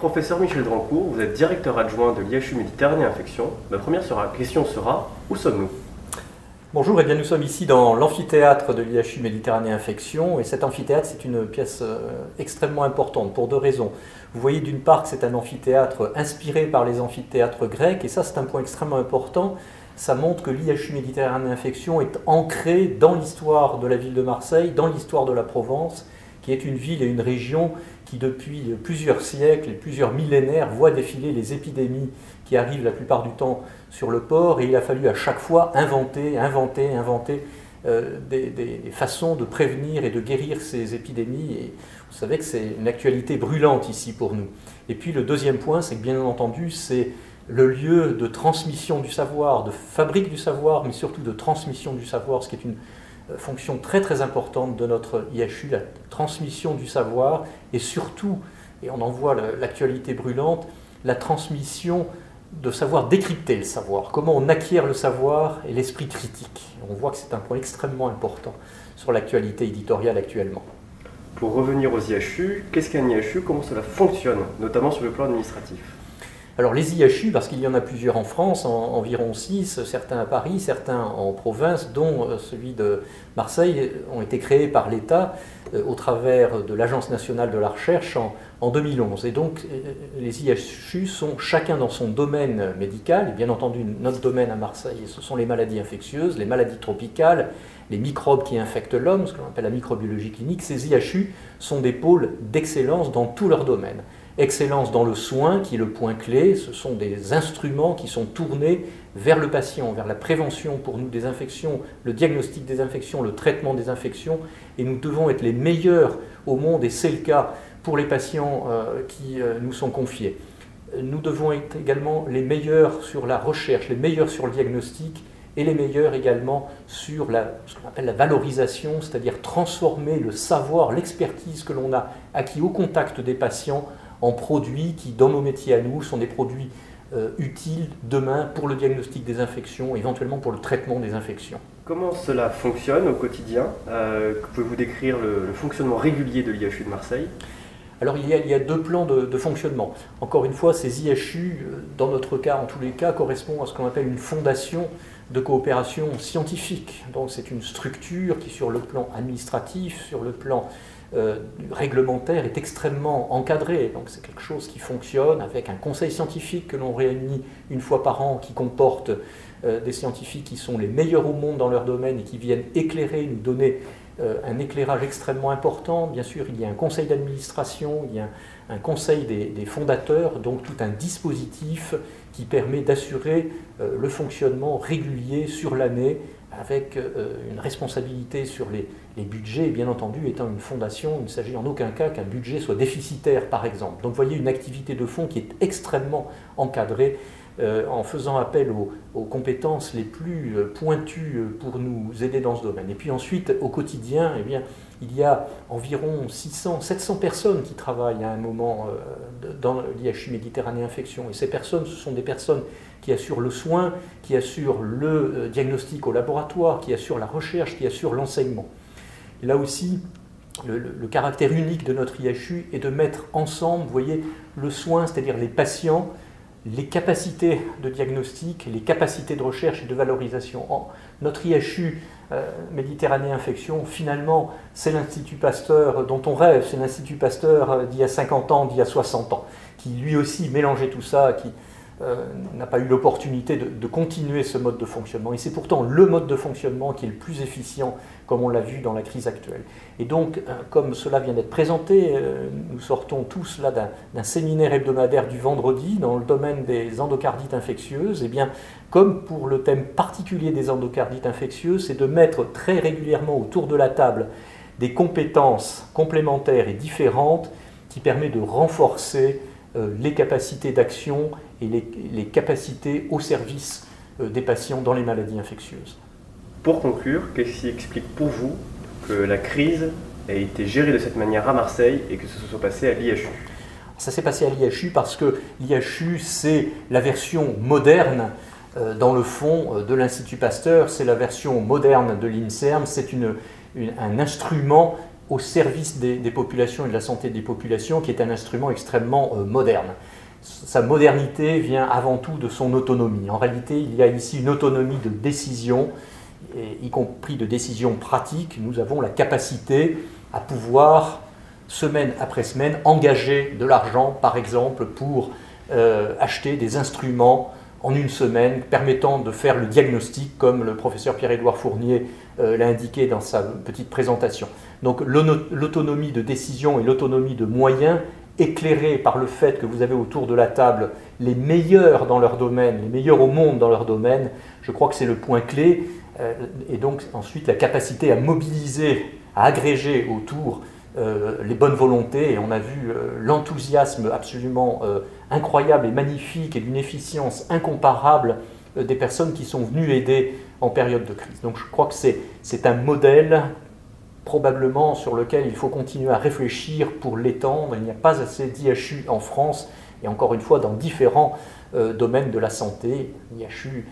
Professeur Michel Drancourt, vous êtes directeur adjoint de l'IHU Méditerranée Infection. Ma première question sera, où sommes-nous? Bonjour, eh bien nous sommes ici dans l'amphithéâtre de l'IHU Méditerranée Infection, et cet amphithéâtre c'est une pièce extrêmement importante pour deux raisons. Vous voyez d'une part que c'est un amphithéâtre inspiré par les amphithéâtres grecs, et ça c'est un point extrêmement important. Ça montre que l'IHU Méditerranée Infection est ancré dans l'histoire de la ville de Marseille, dans l'histoire de la Provence, qui est une ville et une région qui depuis plusieurs siècles et plusieurs millénaires voit défiler les épidémies qui arrivent la plupart du temps sur le port, et il a fallu à chaque fois inventer des façons de prévenir et de guérir ces épidémies, et vous savez que c'est une actualité brûlante ici pour nous. Et puis le deuxième point, c'est que bien entendu c'est le lieu de transmission du savoir, de fabrique du savoir, mais surtout de transmission du savoir, ce qui est une fonction très très importante de notre IHU, la transmission du savoir, et surtout, et on en voit l'actualité brûlante, la transmission de savoir décrypter le savoir, comment on acquiert le savoir et l'esprit critique. On voit que c'est un point extrêmement important sur l'actualité éditoriale actuellement. Pour revenir aux IHU, qu'est-ce qu'un IHU, comment cela fonctionne, notamment sur le plan administratif? Alors les IHU, parce qu'il y en a plusieurs en France, environ 6, certains à Paris, certains en province, dont celui de Marseille, ont été créés par l'État au travers de l'Agence nationale de la recherche en 2011. Et donc les IHU sont chacun dans son domaine médical, et bien entendu notre domaine à Marseille, ce sont les maladies infectieuses, les maladies tropicales, les microbes qui infectent l'homme, ce que l'on appelle la microbiologie clinique. Ces IHU sont des pôles d'excellence dans tous leurs domaines. Excellence dans le soin, qui est le point clé, ce sont des instruments qui sont tournés vers le patient, vers la prévention pour nous des infections, le diagnostic des infections, le traitement des infections, et nous devons être les meilleurs au monde, et c'est le cas pour les patients qui nous sont confiés. Nous devons être également les meilleurs sur la recherche, les meilleurs sur le diagnostic, et les meilleurs également sur ce qu'on appelle la valorisation, c'est-à-dire transformer le savoir, l'expertise que l'on a acquis au contact des patients en produits qui, dans nos métiers à nous, sont des produits utiles demain pour le diagnostic des infections, éventuellement pour le traitement des infections. Comment cela fonctionne au quotidien? Pouvez-vous décrire le fonctionnement régulier de l'IHU de Marseille? Alors il y a deux plans de fonctionnement. Encore une fois, ces IHU, dans notre cas, en tous les cas, correspondent à ce qu'on appelle une fondation de coopération scientifique. Donc c'est une structure qui, sur le plan administratif, sur le plan réglementaire, est extrêmement encadrée. Donc c'est quelque chose qui fonctionne avec un conseil scientifique que l'on réunit une fois par an, qui comporte des scientifiques qui sont les meilleurs au monde dans leur domaine et qui viennent éclairer, nous donner un éclairage extrêmement important. Bien sûr, il y a un conseil d'administration, il y a un conseil des fondateurs, donc tout un dispositif qui permet d'assurer le fonctionnement régulier sur l'année, avec une responsabilité sur les budgets, et bien entendu, étant une fondation, il ne s'agit en aucun cas qu'un budget soit déficitaire, par exemple. Donc vous voyez une activité de fond qui est extrêmement encadrée, en faisant appel aux compétences les plus pointues pour nous aider dans ce domaine. Et puis ensuite, au quotidien, eh bien, il y a environ 600-700 personnes qui travaillent à un moment dans l'IHU Méditerranée Infection. Et ces personnes, ce sont des personnes qui assurent le soin, qui assurent le diagnostic au laboratoire, qui assurent la recherche, qui assurent l'enseignement. Et là aussi, le caractère unique de notre IHU est de mettre ensemble, vous voyez, le soin, c'est-à-dire les patients, les capacités de diagnostic, les capacités de recherche et de valorisation. Notre IHU Méditerranée Infection, finalement, c'est l'Institut Pasteur dont on rêve, c'est l'Institut Pasteur d'il y a 50 ans, d'il y a 60 ans, qui lui aussi mélangeait tout ça, qui n'a pas eu l'opportunité de continuer ce mode de fonctionnement. Et c'est pourtant le mode de fonctionnement qui est le plus efficient, comme on l'a vu dans la crise actuelle. Et donc, comme cela vient d'être présenté, nous sortons tous là d'un séminaire hebdomadaire du vendredi dans le domaine des endocardites infectieuses. Et bien, comme pour le thème particulier des endocardites infectieuses, c'est de mettre très régulièrement autour de la table des compétences complémentaires et différentes qui permettent de renforcer les capacités d'action et les capacités au service des patients dans les maladies infectieuses. Pour conclure, qu'est-ce qui explique pour vous que la crise a été gérée de cette manière à Marseille et que ce soit passé à l'IHU? Ça s'est passé à l'IHU parce que l'IHU, c'est la version moderne, dans le fond, de l'Institut Pasteur, c'est la version moderne de l'INSERM, c'est un instrument au service des populations et de la santé des populations, qui est un instrument extrêmement moderne. Sa modernité vient avant tout de son autonomie. En réalité, il y a ici une autonomie de décision, y compris de décision pratique. Nous avons la capacité à pouvoir, semaine après semaine, engager de l'argent, par exemple, pour acheter des instruments en une semaine, permettant de faire le diagnostic, comme le professeur Pierre-Édouard Fournier l'a indiqué dans sa petite présentation. Donc l'autonomie de décision et l'autonomie de moyens, éclairée par le fait que vous avez autour de la table les meilleurs dans leur domaine, les meilleurs au monde dans leur domaine, je crois que c'est le point clé. Et donc ensuite la capacité à mobiliser, à agréger autour les bonnes volontés, et on a vu l'enthousiasme absolument incroyable et magnifique et d'une efficience incomparable des personnes qui sont venues aider en période de crise. Donc je crois que c'est un modèle probablement sur lequel il faut continuer à réfléchir pour l'étendre. Il n'y a pas assez d'IHU en France, et encore une fois dans différents domaines de la santé, IHU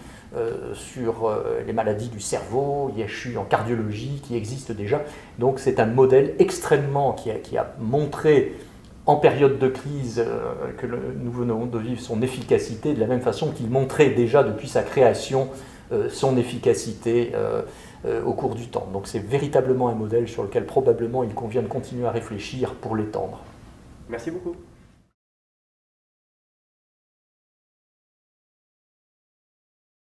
sur les maladies du cerveau, IHU en cardiologie qui existe déjà. Donc c'est un modèle extrêmement qui a montré en période de crise que nous venons de vivre son efficacité, de la même façon qu'il montrait déjà depuis sa création son efficacité au cours du temps. Donc c'est véritablement un modèle sur lequel probablement il convient de continuer à réfléchir pour l'étendre. Merci beaucoup.